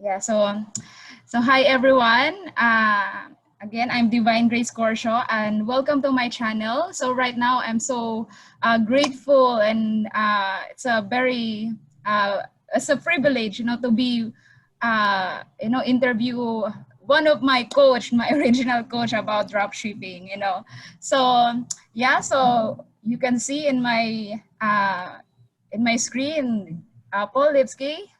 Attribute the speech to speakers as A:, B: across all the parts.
A: Yeah, so hi everyone. Again, I'm Divine Grace Corcio and welcome to my channel. So right now I'm so grateful and it's a very, it's a privilege, to be, interview one of my coach, my original coach about dropshipping. So yeah, so you can see in my screen, Paul Lipsky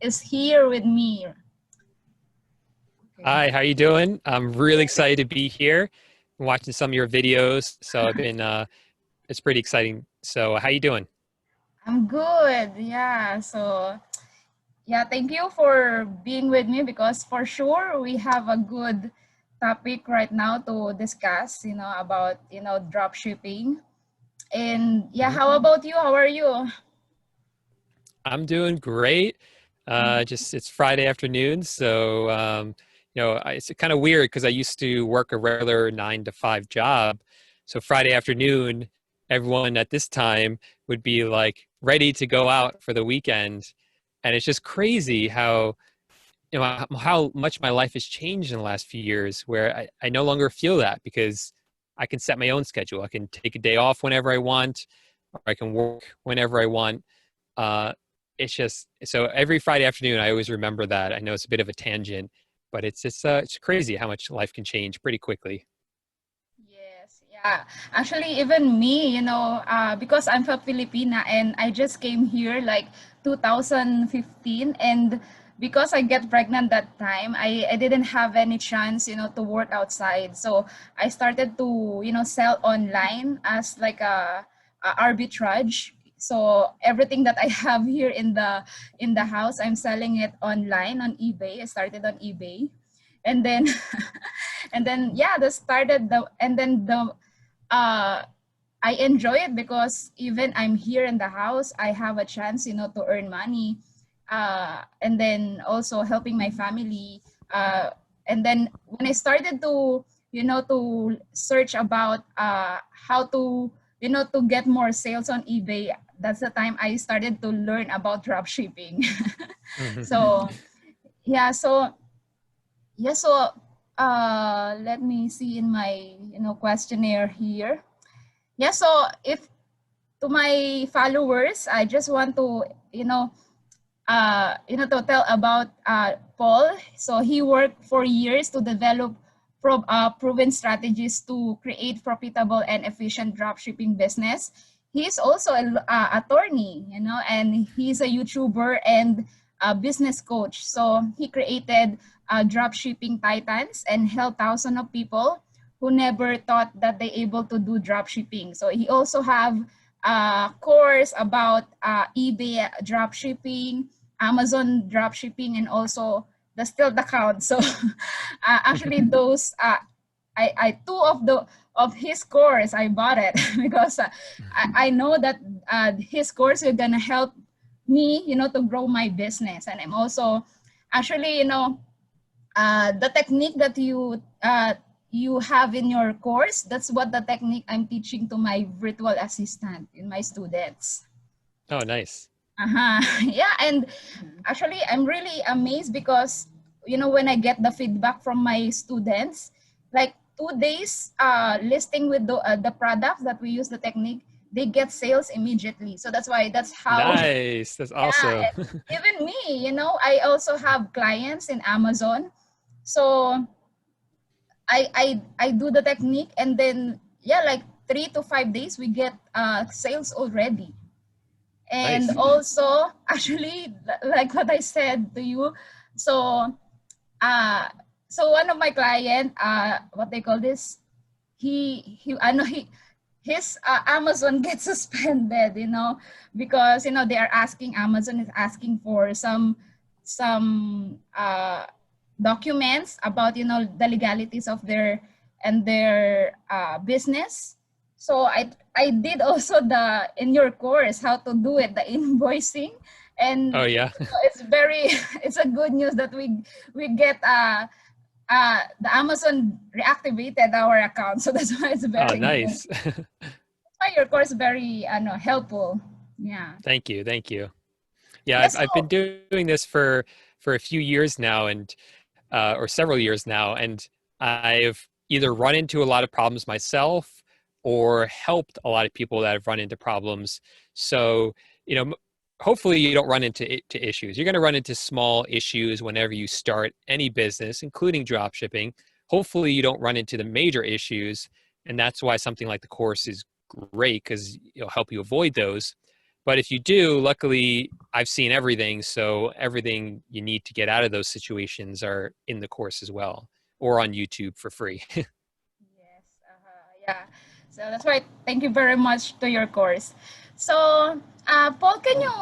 A: is here with me. Okay.
B: Hi, how you doing? I'm really excited to be here. I'm watching some of your videos, so I've been it's pretty exciting. So, how you doing?
A: I'm good. Yeah. So, yeah, thank you for being with me because for sure we have a good topic right now to discuss, about, drop shipping. And yeah,
B: Mhm.
A: how about you? How are you?
B: I'm doing great.
A: Mhm.
B: Just it's Friday afternoon, so it's kind of weird because I used to work a regular 9 to 5 job. So Friday afternoon, everyone at this time would be like ready to go out for the weekend, and it's just crazy how how much my life has changed in the last few years where I no longer feel that because I can set my own schedule. I can take a day off whenever I want, or I can work whenever I want. Uh, it's just so every Friday afternoon, I always remember that. I know it's a bit of a tangent, but it's crazy how much life can change pretty quickly.
A: Yes, yeah. Actually, even me, because I'm from Filipina and I just came here like 2015, and because I get pregnant that time, I didn't have any chance, to work outside. So I started to, sell online as like a arbitrage. So everything that I have here in the house, I'm selling it online on eBay. I started on eBay, and then and then yeah, the started the and then the uh I enjoy it because even I'm here in the house, I have a chance, to earn money, and then also helping my family. And then when I started to, to search about how to, to get more sales on eBay, that's the time I started to learn about drop shipping. So yeah, let me see in my, questionnaire here. Yeah, so if to my followers, I just want to, to tell about Paul. So he worked for years to develop proven strategies to create profitable and efficient dropshipping business. He's also an attorney, and he's a YouTuber and a business coach. So he created dropshipping titans and helped thousands of people who never thought that they able to do dropshipping. So he also have a course about eBay dropshipping, Amazon dropshipping, and also the Stilt account. So actually, those I two of his course I bought it because I know that his course is gonna help me, to grow my business, and I'm also actually, the technique that you have in your course. That's what the technique I'm teaching to my virtual assistant in my students.
B: Oh, nice.
A: Uh-huh. Yeah, and actually I'm really amazed because when I get the feedback from my students, like 2 days listing with the products that we use the technique, they get sales immediately. So that's how.
B: Nice. That's
A: Yeah,
B: awesome.
A: and even me, I also have clients in Amazon. So I do the technique, and then yeah, like 3 to 5 days we get sales already. And
B: Nice.
A: also, actually, like what I said to you, so uh so one of my client, what they call this, I know his Amazon gets suspended, because they are asking, Amazon is asking for some documents about, the legalities of their business. So I did also the in your course how to do it, the invoicing.
B: Oh
A: And
B: yeah.
A: it's very it's a good news that we get the Amazon reactivated our account. So that's why it's
B: Oh,
A: very good.
B: nice.
A: That's why your course is very helpful. Yeah.
B: Thank you. Thank you. Yeah,
A: Yeah.
B: I've been
A: So
B: doing this for for a few years now, and or several years now, and I've either run into a lot of problems myself or helped a lot of people that have run into problems. So, hopefully you don't run into issues. You're going to run into small issues whenever you start any business, including drop shipping. Hopefully you don't run into the major issues, and that's why something like the course is great, because it'll help you avoid those. But if you do, luckily I've seen everything, so everything you need to get out of those situations are in the course as well, or on YouTube for free.
A: Yes. Yeah. So that's why thank you very much to your course. So, Paul, can you,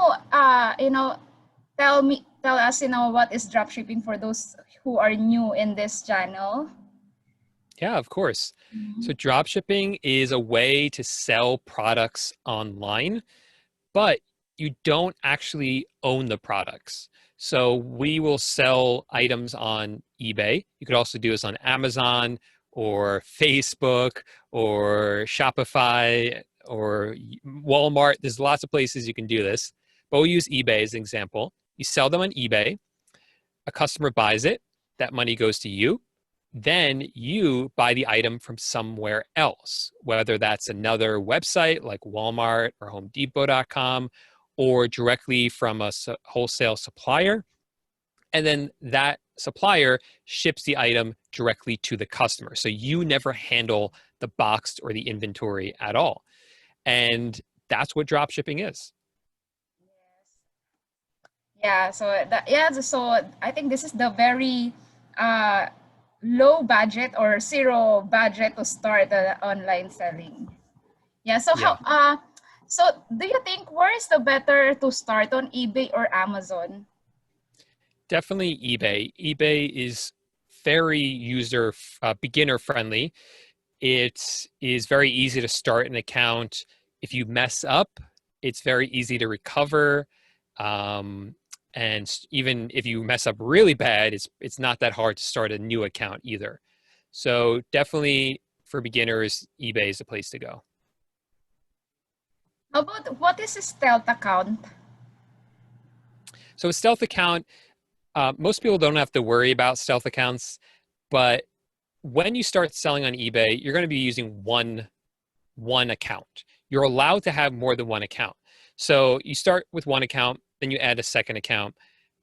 A: tell us, what is dropshipping for those who are new in this channel?
B: Yeah, of course.
A: Mhm.
B: So dropshipping is a way to sell products online, but you don't actually own the products. So we will sell items on eBay. You could also do this on Amazon or Facebook or Shopify or Walmart. There's lots of places you can do this, but we'll use eBay as an example. You sell them on eBay, a customer buys it, that money goes to you. Then you buy the item from somewhere else, whether that's another website like Walmart or HomeDepot.com, or directly from a wholesale supplier. And then that supplier ships the item directly to the customer. So you never handle the box or the inventory at all. And that's what drop shipping is.
A: Yeah, so I think this is the very uh, low budget or zero budget to start online selling. Yeah, so
B: Yeah,
A: so do you think where is the better to start, on eBay or Amazon?
B: definitely eBay. eBay is very beginner friendly. It is very easy to start an account. If you mess up, it's very easy to recover. Um, and even if you mess up really bad, it's not that hard to start a new account either. So definitely for beginners, eBay is the place to go.
A: How about, what is a stealth account?
B: So a stealth account, most people don't have to worry about stealth accounts, but when you start selling on eBay, you're going to be using one account. You're allowed to have more than one account. So you start with one account, then you add a second account,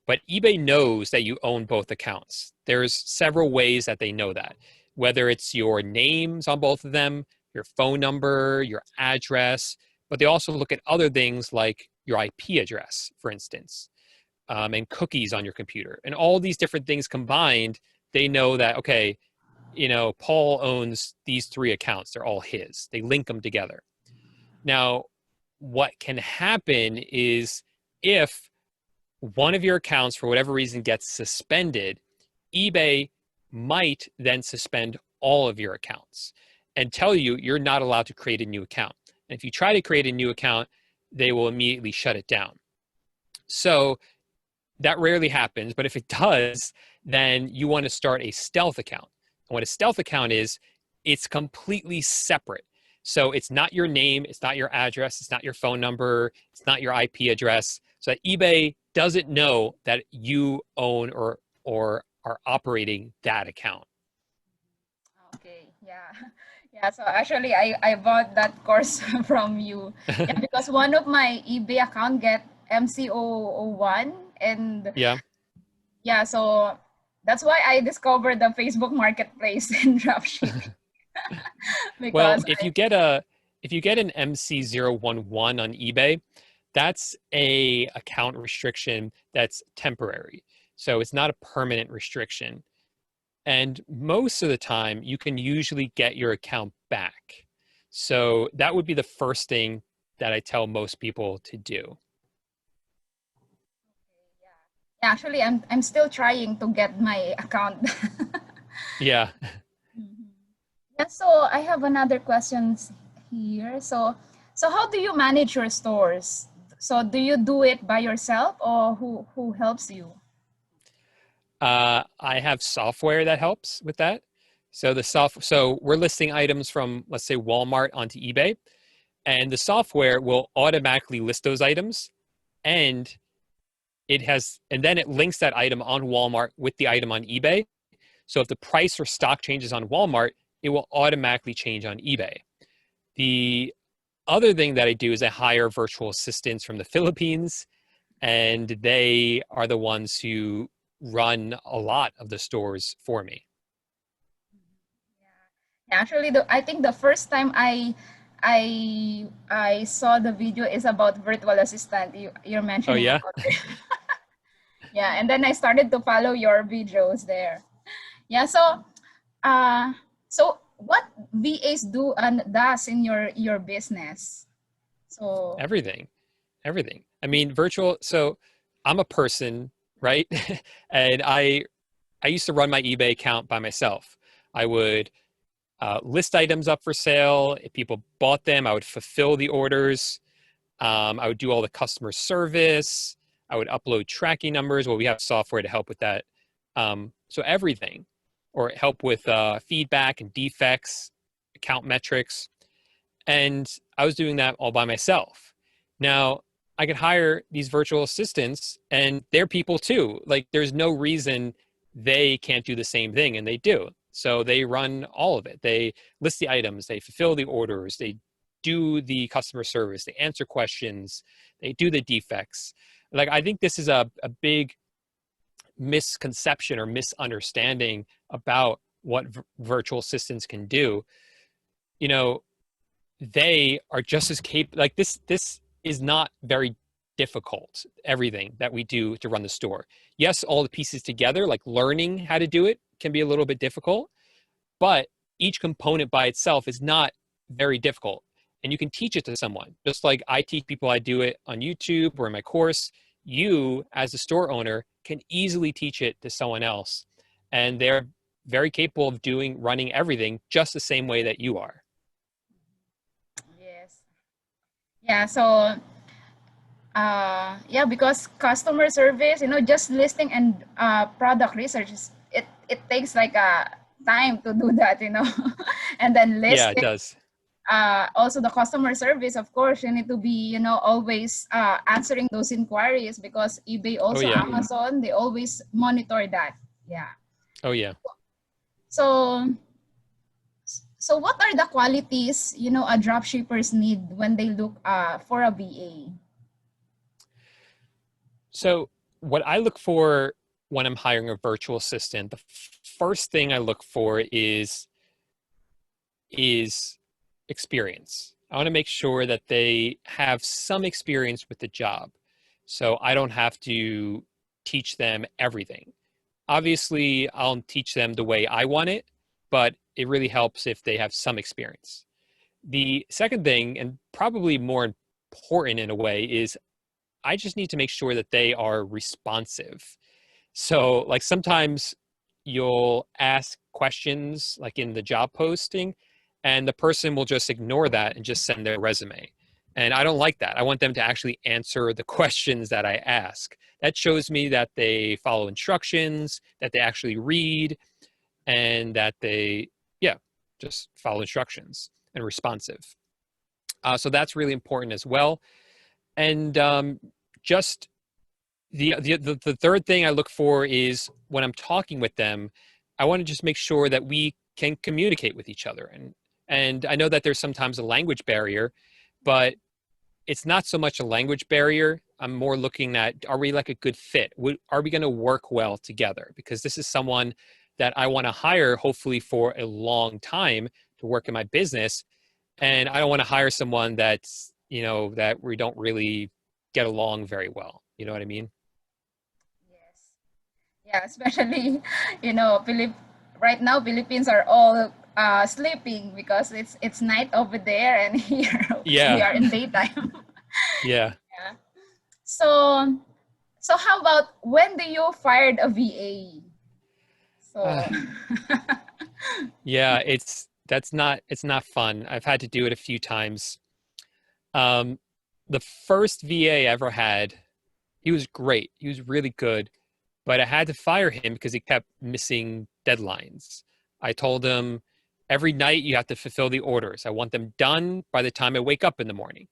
B: but eBay knows that you own both accounts. There's several ways that they know that, whether it's your names on both of them, your phone number, your address, but they also look at other things like your IP address, for instance, and cookies on your computer. And all these different things combined, they know that, okay, Paul owns these three accounts. They're all his. They link them together. Now, what can happen is if one of your accounts, for whatever reason, gets suspended, eBay might then suspend all of your accounts and tell you you're not allowed to create a new account. And if you try to create a new account, they will immediately shut it down. So that rarely happens, but if it does, then you want to start a stealth account. And what a stealth account is, it's completely separate. So it's not your name, it's not your address, it's not your phone number, it's not your IP address. So that eBay doesn't know that you own or are operating that account.
A: Okay, yeah. Yeah, so actually I bought that course from you. Yeah, because one of my eBay account get MC001, and
B: Yeah.
A: yeah, so that's why I discovered the Facebook Marketplace in dropshipping.
B: Well,
A: Because
B: if you get an MC011 on eBay, that's a account restriction that's temporary. So it's not a permanent restriction. And most of the time, you can usually get your account back. So that would be the first thing that I tell most people to do.
A: yeah, actually I'm still trying to get my account.
B: Yeah.
A: Mhm. Yeah, so I have another questions here. So how do you manage your stores? So do you do it by yourself, or who helps you?
B: I have software that helps with that. So we're listing items from, let's say, Walmart onto eBay, and the software will automatically list those items, and and then it links that item on Walmart with the item on eBay. So if the price or stock changes on Walmart, it will automatically change on eBay. The other thing that I do is I hire virtual assistants from the Philippines, and they are the ones who run a lot of the stores for me.
A: Yeah. Actually, I think the first time I saw the video is about virtual assistant. You're
B: Oh
A: mentioning
B: yeah.
A: about it. Yeah, and then I started to follow your videos there. Yeah, uh so what VAs do and does in your business? So
B: Everything. I mean, virtual. So I'm a person, right? And I used to run my eBay account by myself. I would list items up for sale. If people bought them, I would fulfill the orders. I would do all the customer service. I would upload tracking numbers. Well, we have software to help with that. So everything, or help with feedback and defects, account metrics. And I was doing that all by myself. Now, I could hire these virtual assistants, and they're people too. Like, there's no reason they can't do the same thing, and they do. So they run all of it. They list the items, they fulfill the orders, they do the customer service, they answer questions, they do the defects. Like, I think this is a big misconception or misunderstanding about what virtual assistants can do. You know, they are just as capable. Like, this is not very difficult, everything that we do to run the store. Yes, all the pieces together, like learning how to do it, can be a little bit difficult, but each component by itself is not very difficult, and you can teach it to someone. Just like I teach people, I do it on YouTube or in my course. You, as a store owner, can easily teach it to someone else, and they're very capable of running everything just the same way that you are.
A: yes. Yeah, so yeah, because customer service, just listing and product research it takes like a time to do that, and then
B: Yeah, it
A: listing.
B: does.
A: Also the customer service, of course, you need to be, always answering those inquiries, because eBay,
B: Oh
A: also
B: yeah.
A: Amazon, they always monitor that. Yeah.
B: Oh yeah.
A: So what are the qualities, a drop shippers need when they look for a VA?
B: So what I look for when I'm hiring a virtual assistant, the first thing I look for is experience. I want to make sure that they have some experience with the job. So I don't have to teach them everything. Obviously, I'll teach them the way I want it, but it really helps if they have some experience. The second thing, and probably more important in a way, is I just need to make sure that they are responsive. So, like, sometimes you'll ask questions like in the job posting, and the person will just ignore that and just send their resume. And I don't like that. I want them to actually answer the questions that I ask. That shows me that they follow instructions, that they actually read, and that they, yeah, just follow instructions and responsive. So that's really important as well. And just the third thing I look for is when I'm talking with them, I want to just make sure that we can communicate with each other. And I know that there's sometimes a language barrier, but it's not so much a language barrier. I'm more looking at, are we like a good fit? Are we going to work well together? Because this is someone that I want to hire, hopefully for a long time, to work in my business. And I don't want to hire someone that's, that we don't really get along very well. You know what I mean?
A: Yes. Yeah, especially, right now Philippines are all sleeping, because it's night over there, and here we
B: Yeah.
A: are in daytime.
B: Yeah.
A: Yeah. So how about, when do you fired a VA?
B: Uh,
A: So
B: yeah, it's not fun. I've had to do it a few times. Um, the first VA I ever had, he was great. He was really good, but I had to fire him because he kept missing deadlines. I told him every night you have to fulfill the orders. I want them done by the time I wake up in the morning.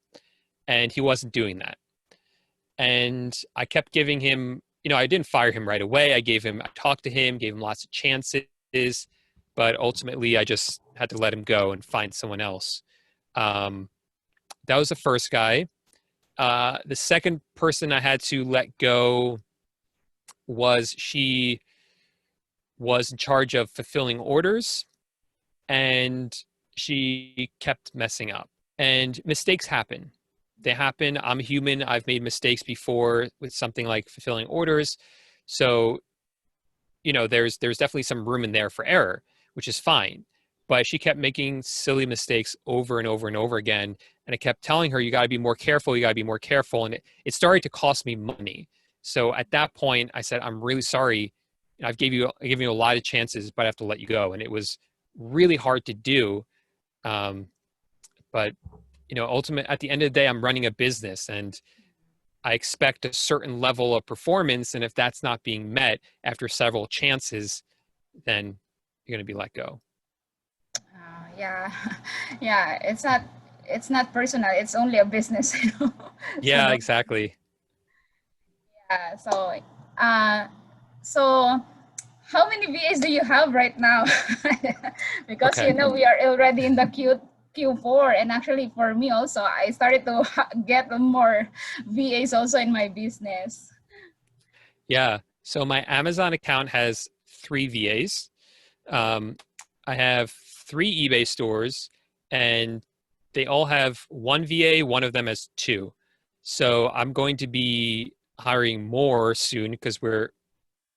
B: And he wasn't doing that. And I kept giving him, I didn't fire him right away. I talked to him, gave him lots of chances, but ultimately I just had to let him go and find someone else. That was the first guy. The second person I had to let go she was in charge of fulfilling orders, and she kept messing up. And mistakes happen. They happen. I'm human. I've made mistakes before with something like fulfilling orders. So, there's definitely some room in there for error, which is fine. But she kept making silly mistakes over and over and over again. And I kept telling her, you got to be more careful. You got to be more careful. And it started to cost me money. So at that point, I said, I'm really sorry. I've given you a lot of chances, but I have to let you go. And it was really hard to do. But at the end of the day, I'm running a business, and I expect a certain level of performance. And if that's not being met after several chances, then you're going to be let go.
A: Yeah. Yeah, it's not personal, it's only a business.
B: Yeah,
A: So
B: exactly.
A: yeah, so how many VAs do you have right now? Because
B: Okay.
A: we are already in the Q4, and actually for me also, I started to get more VAs also in my business.
B: Yeah. So my Amazon account has 3 VAs. I have 3 eBay stores, and they all have 1 VA. One of them has 2. So I'm going to be hiring more soon because we're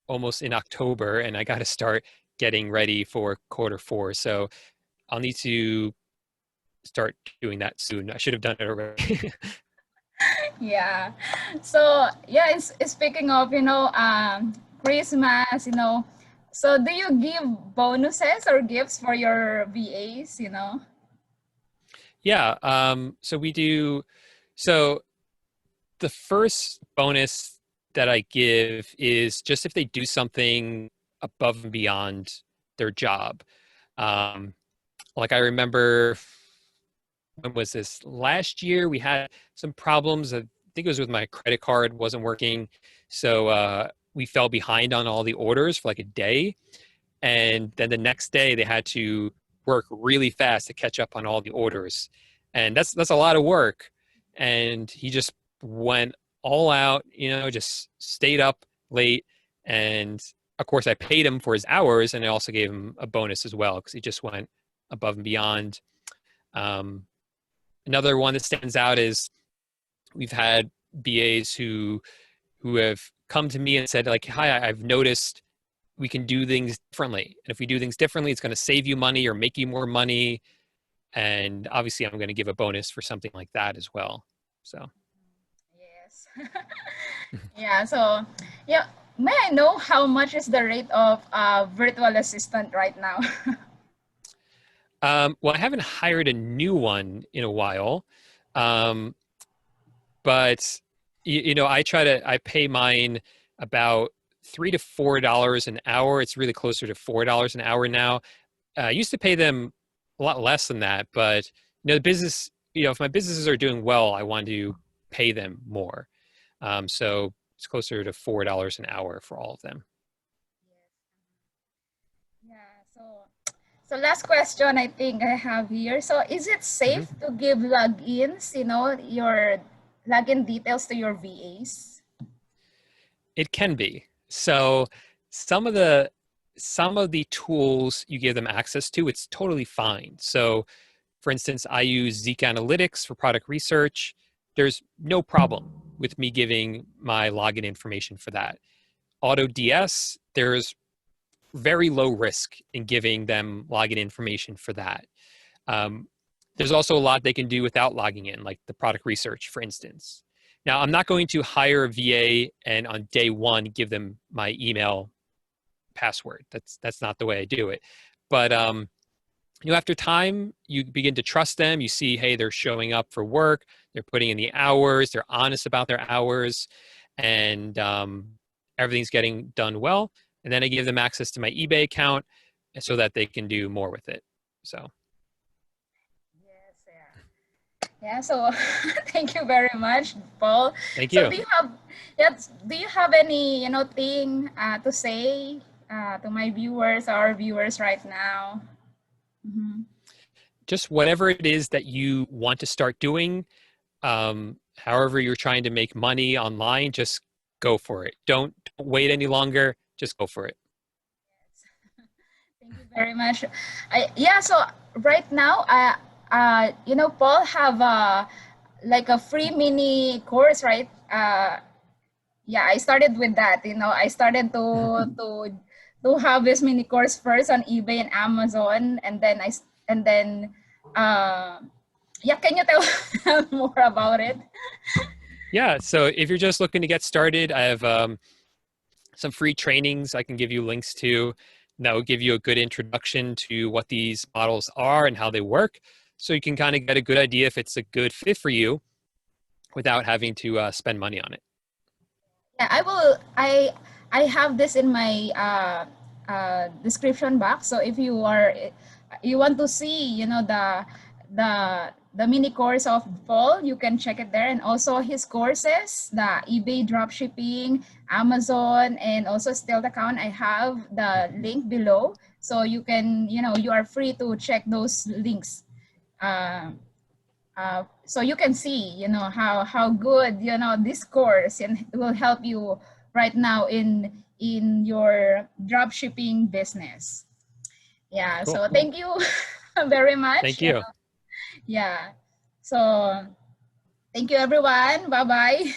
B: almost in October, and I got to start getting ready for quarter 4. So I'll need to start doing that soon. I should have done it already.
A: Yeah. So yeah, speaking of Christmas, so do you give bonuses or gifts for your VAs?
B: Yeah. So we do. So the first bonus that I give is just if they do something above and beyond their job. Um, like I remember, when was this? Last year we had some problems. I think it was with my credit card wasn't working. So we fell behind on all the orders for like a day. And then the next day they had to work really fast to catch up on all the orders. And that's a lot of work. And he just went all out, just stayed up late. And of course I paid him for his hours, and I also gave him a bonus as well because he just went above and beyond. Another one that stands out is we've had BAs who have come to me and said, like, hi, I've noticed we can do things differently. And if we do things differently, it's going to save you money or make you more money. And obviously, I'm going to give a bonus for something like that as well. So,
A: Yes. Yeah. So yeah, may I know how much is the rate of virtual assistant right now?
B: well, I haven't hired a new one in a while, but I pay mine about $3 to $4 an hour. It's really closer to $4 an hour now. I used to pay them a lot less than that, but the business, if my businesses are doing well, I want to pay them more. So it's closer to $4 an hour for all of them.
A: Yeah. So last question I think I have here. So is it safe
B: Mm-hmm.
A: to give logins, your login details to your VAs?
B: It can be. So some of the tools you give them access to, it's totally fine. So for instance, I use Zeek Analytics for product research. There's no problem with me giving my login information for that. AutoDS, there's very low risk in giving them login information for that. Um, there's also a lot they can do without logging in, like the product research, for instance. Now, I'm not going to hire a VA and on day one give them my email password. That's not the way I do it. But after time, you begin to trust them. You see, hey, they're showing up for work. They're putting in the hours. They're honest about their hours, and everything's getting done well. And then I give them access to my eBay account so that they can do more with it. So.
A: Yes, yeah. Yeah, so thank you very much, Paul.
B: Thank
A: So
B: you.
A: do you have, yes, do you have any, thing to say to my viewers, our viewers right now? Mm-hmm.
B: Just whatever it is that you want to start doing, however you're trying to make money online, just go for it. Don't wait any longer. Just go for it.
A: Thank you very much. Yeah, so right now, Paul have like a free mini course, right? Yeah, I started with that. I started to have this mini course first on eBay and Amazon, and then uh, yeah, can you tell more about it?
B: Yeah. So if you're just looking to get started, I have some free trainings I can give you links to that will give you a good introduction to what these models are and how they work. So you can kind of get a good idea if it's a good fit for you without having to spend money on it.
A: Yeah, I will. I have this in my description box. So if you want to see, the mini course of Paul, you can check it there, and also his courses, the eBay dropshipping, Amazon, and also Stealth account. I have the link below, so you can, you are free to check those links. Uh, so you can see, how good, this course and will help you right now in your drop shipping business. Yeah,
B: Cool.
A: so thank you very much.
B: Thank you.
A: Yeah, so thank you everyone. Bye bye.